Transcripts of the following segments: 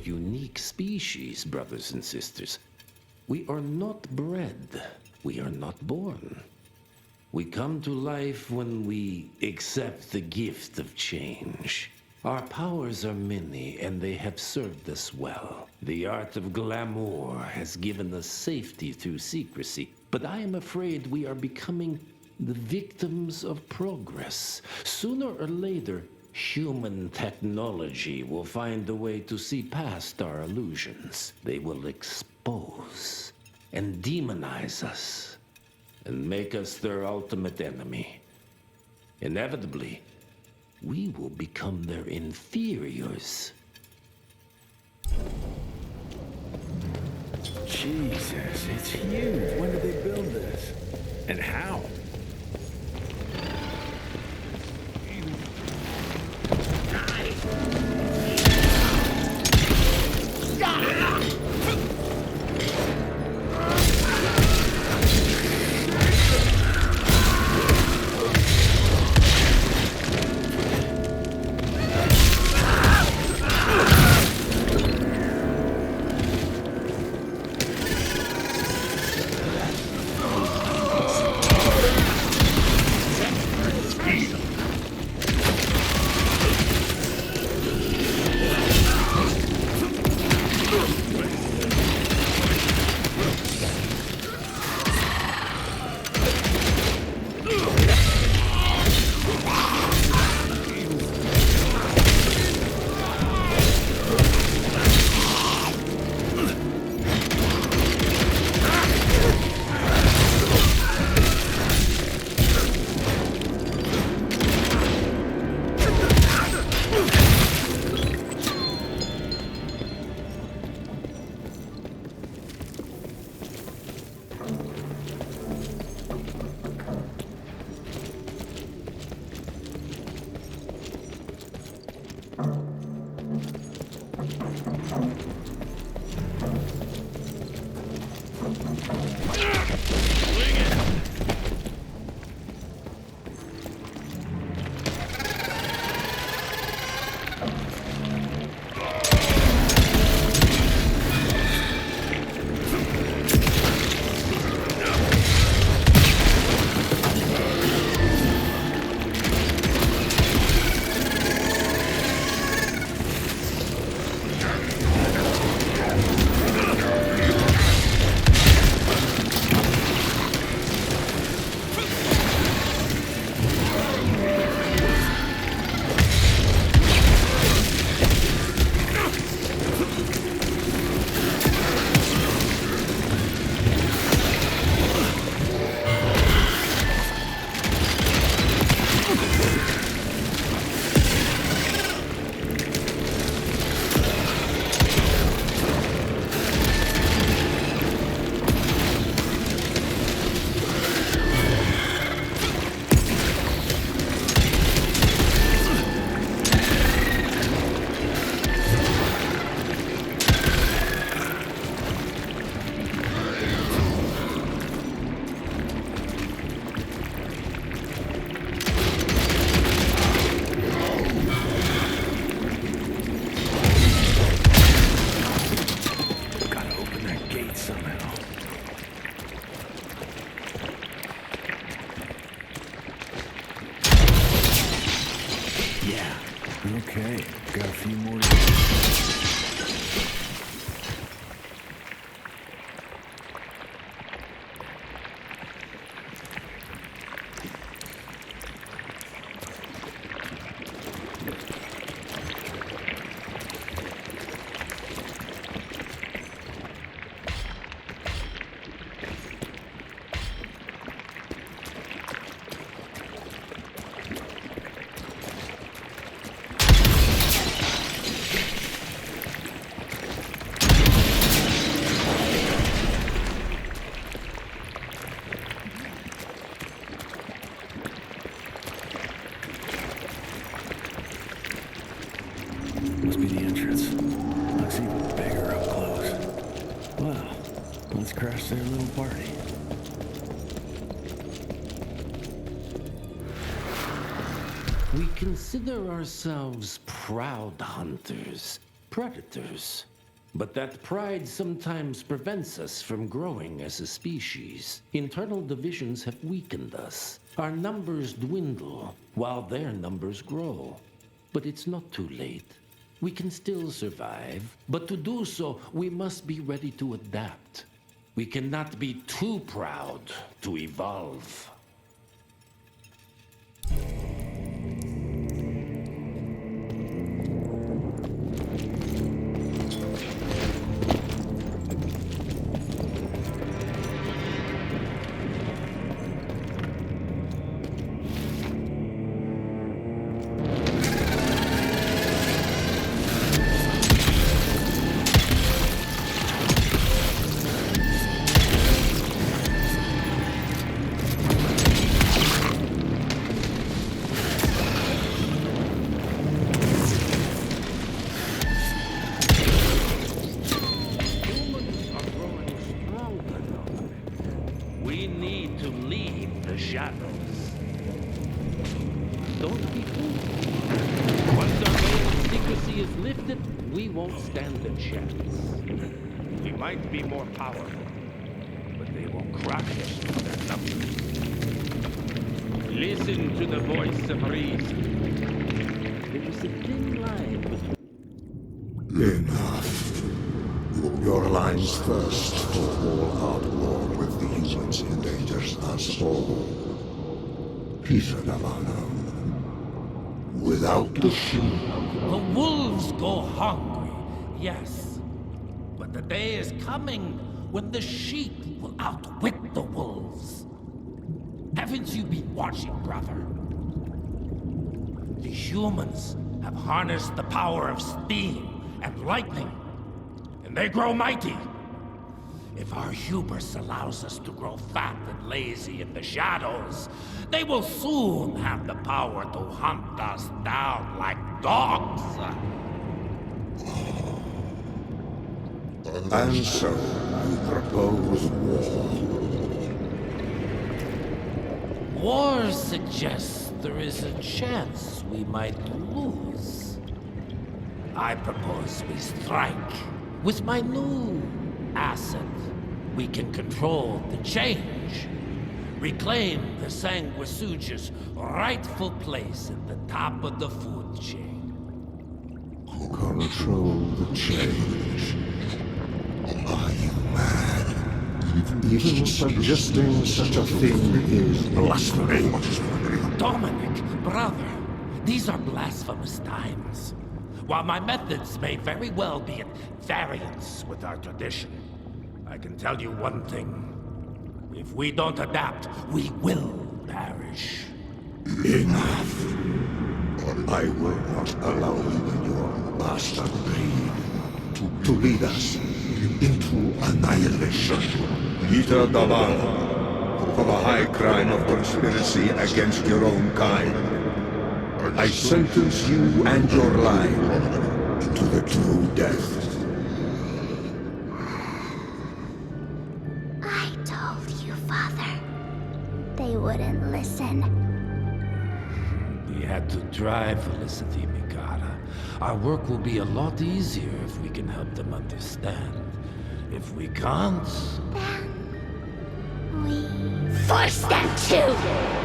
unique species, brothers and sisters. We are not bred. We are not born. We come to life when we accept the gift of change. Our powers are many, and they have served us well. The art of glamour has given us safety through secrecy, but I am afraid we are becoming the victims of progress. Sooner or later, human technology will find a way to see past our illusions. They will expose and demonize us and make us their ultimate enemy. Inevitably, we will become their inferiors. Jesus, it's huge. When did they build this? And how? Okay, got a few more to go. Must be the entrance. Looks even bigger up close. Well, let's crash their little party. We consider ourselves proud hunters, predators. But that pride sometimes prevents us from growing as a species. Internal divisions have weakened us. Our numbers dwindle while their numbers grow. But it's not too late. We can still survive, but to do so, we must be ready to adapt. We cannot be too proud to evolve. We need to leave the shadows. Don't be fooled. Once our veil of secrecy is lifted, we won't stand a chance. We might be more powerful, but they will crush us with their numbers. Listen to the voice of reason. There is a thin line between... Enough. Your lines thirst for all-out war with the humans endangers us all. Peter Davano. Without the sheep. The wolves go hungry, yes. But the day is coming when the sheep will outwit the wolves. Haven't you been watching, brother? The humans have harnessed the power of steam and lightning, and they grow mighty. If our hubris allows us to grow fat and lazy in the shadows, they will soon have the power to hunt us down like dogs. And so, you propose war. War suggests there is a chance we might lose. I propose we strike. With my new asset, we can control the change. Reclaim the Sanguisuja's rightful place at the top of the food chain. Control the change. Are you mad? Even suggesting such a thing is blasphemy. Dominic, brother, these are blasphemous times. While my methods may very well be at variance with our tradition, I can tell you one thing. If we don't adapt, we will perish. Enough. I will not allow you and your bastard greed to lead us into annihilation. Peter Davano, for the high crime of conspiracy against your own kind, I sentence you and your line to the true death. I told you, Father. They wouldn't listen. We had to try, Felicity Mikata. Our work will be a lot easier if we can help them understand. If we can't... Then we force them to!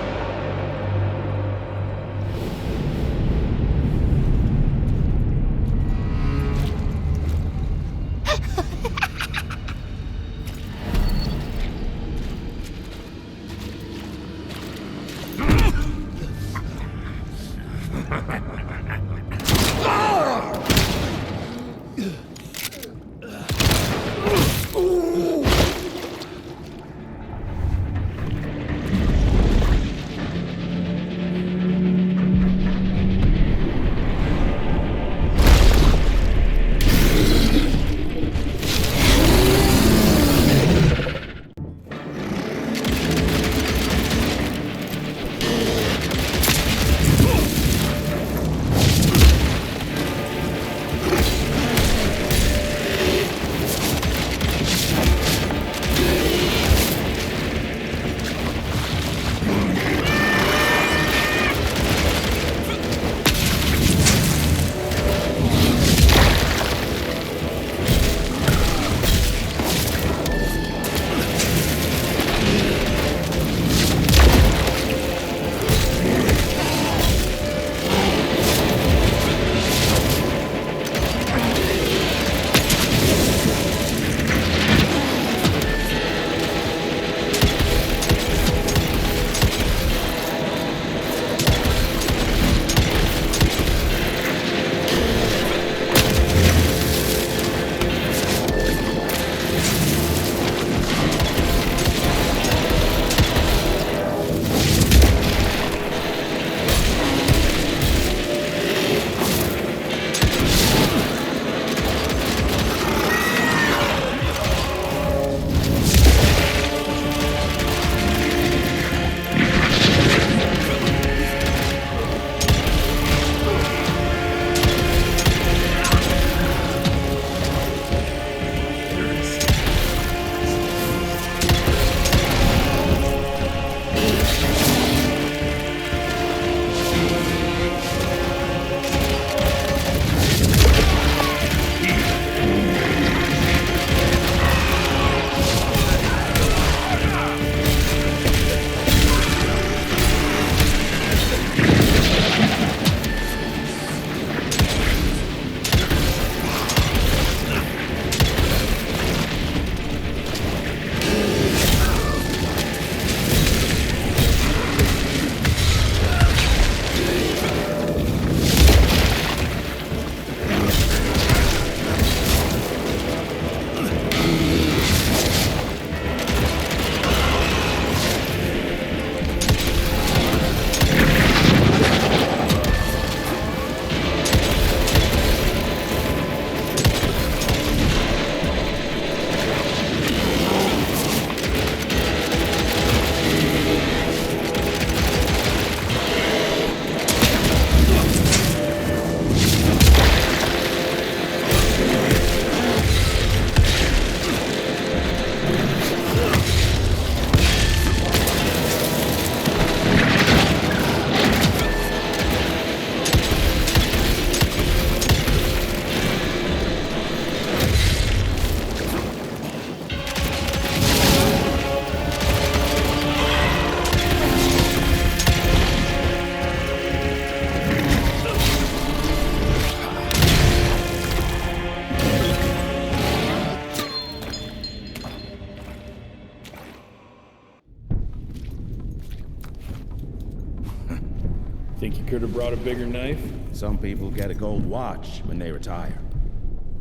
could have brought a bigger knife? Some people get a gold watch when they retire.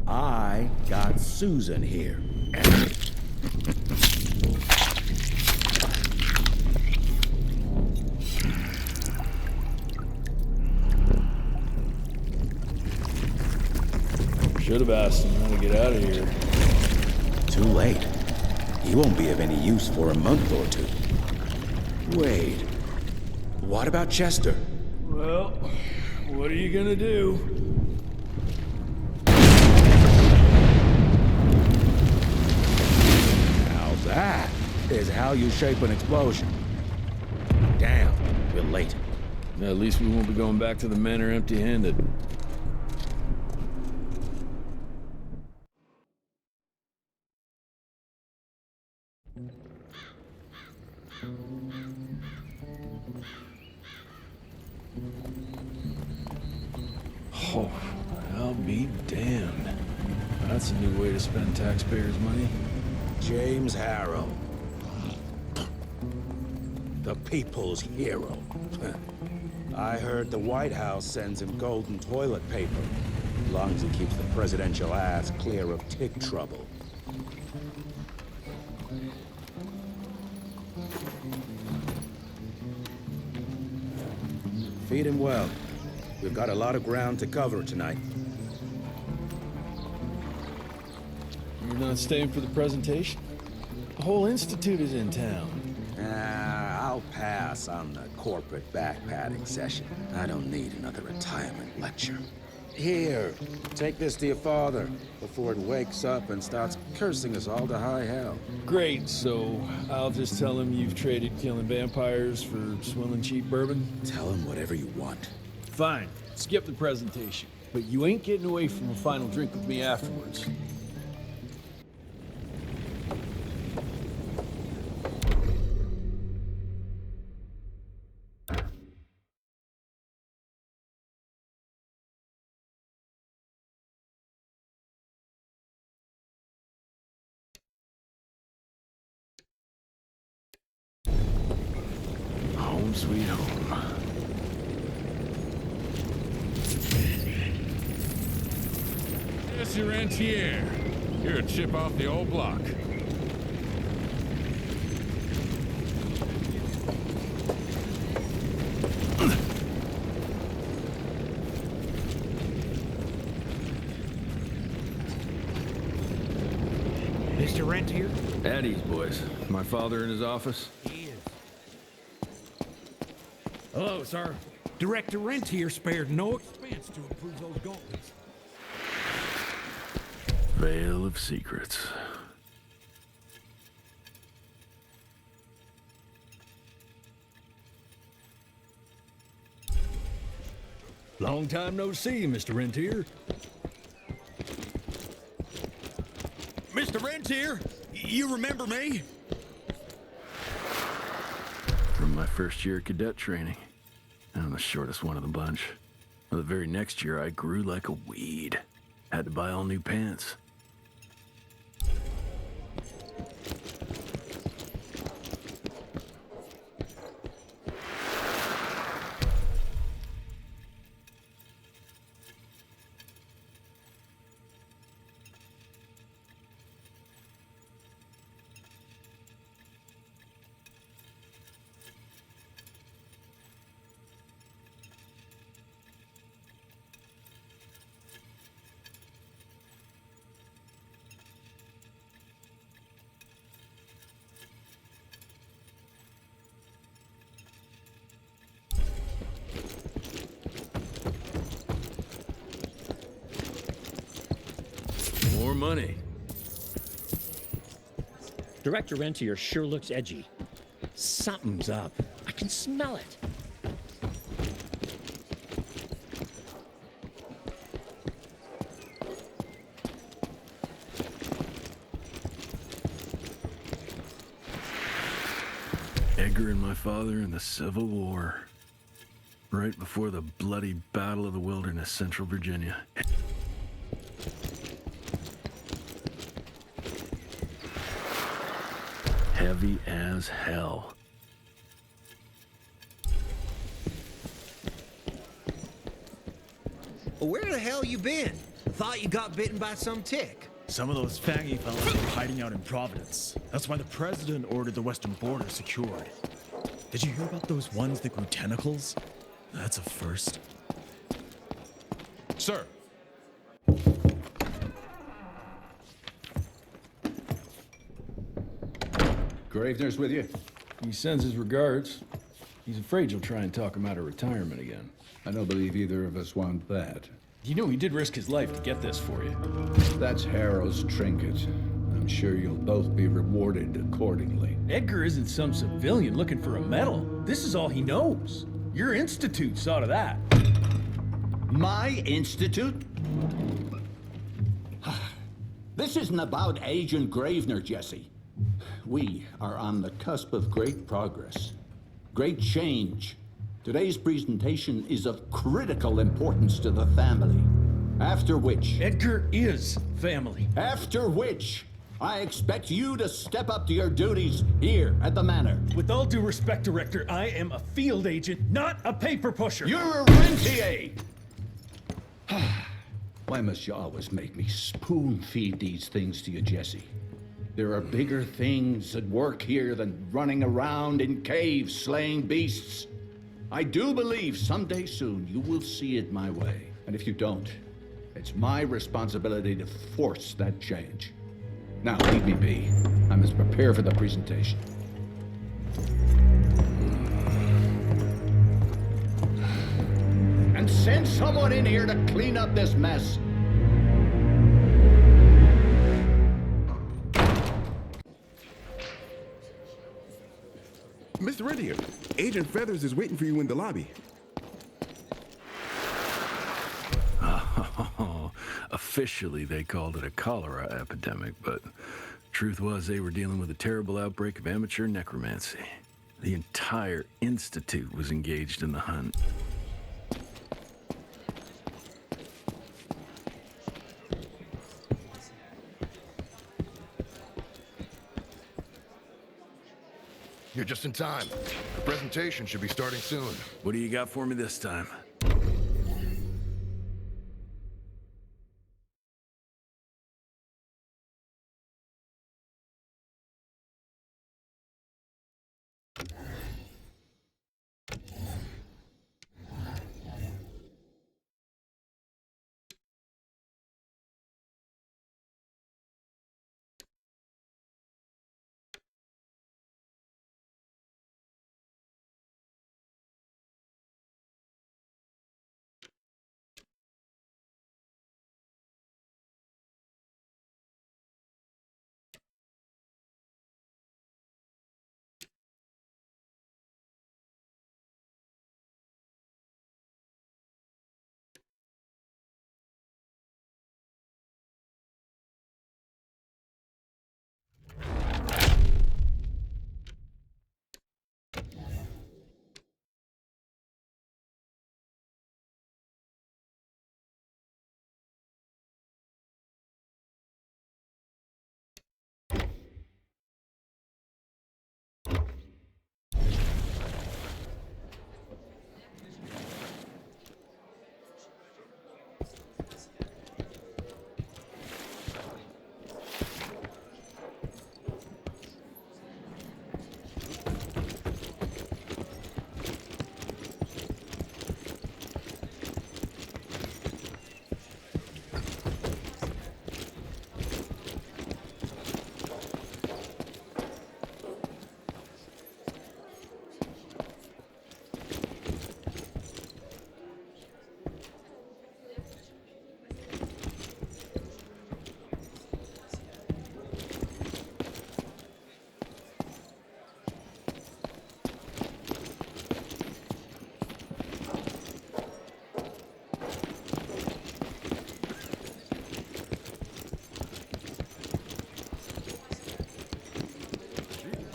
I got Susan here. Should have asked him how to get out of here. Too late. He won't be of any use for a month or two. Wait. What about Chester? Well, what are you gonna do? Now that is how you shape an explosion. Damn, we're late. At least we won't be going back to the manor empty-handed. Oh, I'll be damned. That's a new way to spend taxpayers' money. James Harrow. The people's hero. I heard the White House sends him golden toilet paper, as long as he keeps the presidential ass clear of tick trouble. Feed him well. We've got a lot of ground to cover tonight. You're not staying for the presentation? The whole institute is in town. I'll pass on the corporate backpatting session. I don't need another retirement lecture. Here, take this to your father before it wakes up and starts cursing us all to high hell. Great, so I'll just tell him you've traded killing vampires for swilling cheap bourbon? Tell him whatever you want. Fine, skip the presentation. But you ain't getting away from a final drink with me afterwards. Home sweet home. Jesse Rentier. You're a chip off the old block. Mr. Rentier? At ease, boys. My father in his office? He is. Hello, sir. Director Rentier spared no expense to improve those gauntlets. Veil of Secrets. Long time no see, Mr. Rentier. Mr. Rentier, you remember me? From my first year of cadet training. I'm the shortest one of the bunch. Well, the very next year, I grew like a weed. Had to buy all new pants. More money. Director Rentier sure looks edgy. Something's up. I can smell it. Edgar and my father in the Civil War. Right before the bloody Battle of the Wilderness, Central Virginia. Heavy as hell. Where the hell you been? Thought you got bitten by some tick. Some of those faggy fellas were hiding out in Providence. That's why the president ordered the western border secured. Did you hear about those ones that grew tentacles? That's a first. Sir. Gravener's with you? He sends his regards. He's afraid you'll try and talk him out of retirement again. I don't believe either of us want that. You know he did risk his life to get this for you. That's Harrow's trinket. I'm sure you'll both be rewarded accordingly. Edgar isn't some civilian looking for a medal. This is all he knows. Your institute saw to that. My institute? This isn't about Agent Gravener, Jesse. We are on the cusp of great progress, great change. Today's presentation is of critical importance to the family. After which... Edgar is family. After which, I expect you to step up to your duties here at the Manor. With all due respect, Director, I am a field agent, not a paper pusher. You're a rentier! Why must you always make me spoon-feed these things to you, Jesse? There are bigger things at work here than running around in caves slaying beasts. I do believe someday soon you will see it my way. And if you don't, it's my responsibility to force that change. Now, leave me be. I must prepare for the presentation. And send someone in here to clean up this mess. Mr. Rentier, Agent Feathers is waiting for you in the lobby. Oh, officially they called it a cholera epidemic, but truth was they were dealing with a terrible outbreak of amateur necromancy. The entire institute was engaged in the hunt. You're just in time. The presentation should be starting soon. What do you got for me this time?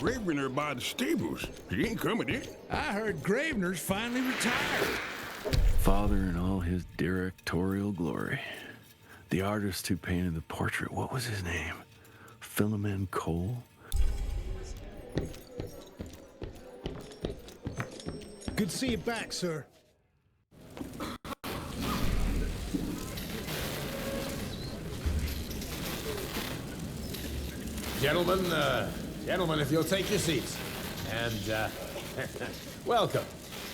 Gravener by the stables. He ain't coming in. I heard Gravener's finally retired. Father in all his directorial glory. The artist who painted the portrait, what was his name? Philomen Cole? Good to see you back, sir. Gentlemen, if you'll take your seats. And, welcome.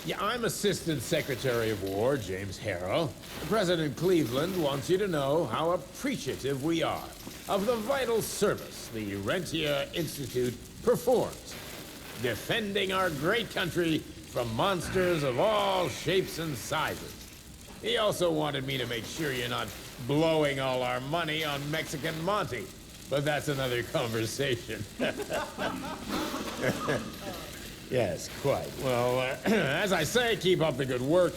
Yeah, I'm Assistant Secretary of War, James Harrow. President Cleveland wants you to know how appreciative we are of the vital service the Rentia Institute performs, defending our great country from monsters of all shapes and sizes. He also wanted me to make sure you're not blowing all our money on Mexican Monty, but that's another conversation. Yes, quite. Well, as I say, keep up the good work.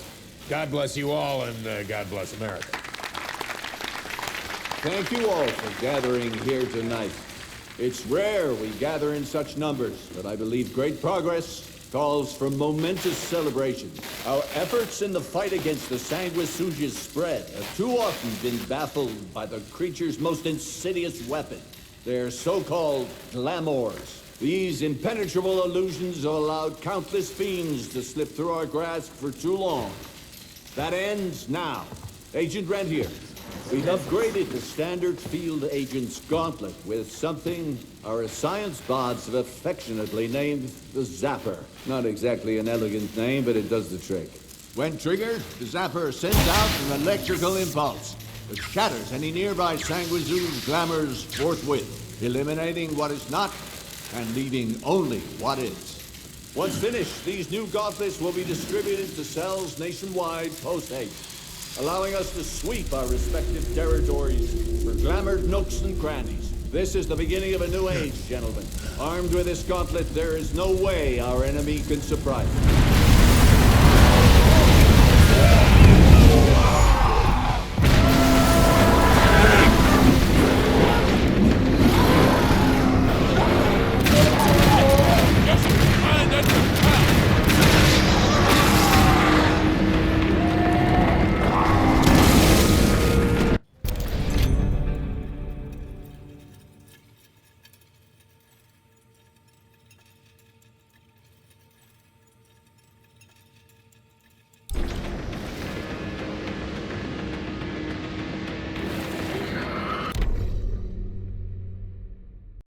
God bless you all, and God bless America. Thank you all for gathering here tonight. It's rare we gather in such numbers, but I believe great progress calls for momentous celebration. Our efforts in the fight against the sanguisuga's spread have too often been baffled by the creature's most insidious weapon, their so-called glamours. These impenetrable illusions have allowed countless fiends to slip through our grasp for too long. That ends now. Agent Rentier, we've upgraded the standard field agent's gauntlet with something our science bots have affectionately named the Zapper. Not exactly an elegant name, but it does the trick. When triggered, the Zapper sends out an electrical impulse that shatters any nearby sanguisuga's glamours forthwith, eliminating what is not and leaving only what is. Once finished, these new gauntlets will be distributed to cells nationwide post-haste, allowing us to sweep our respective territories for glamoured nooks and crannies. This is the beginning of a new age, gentlemen. Armed with this gauntlet, there is no way our enemy can surprise us.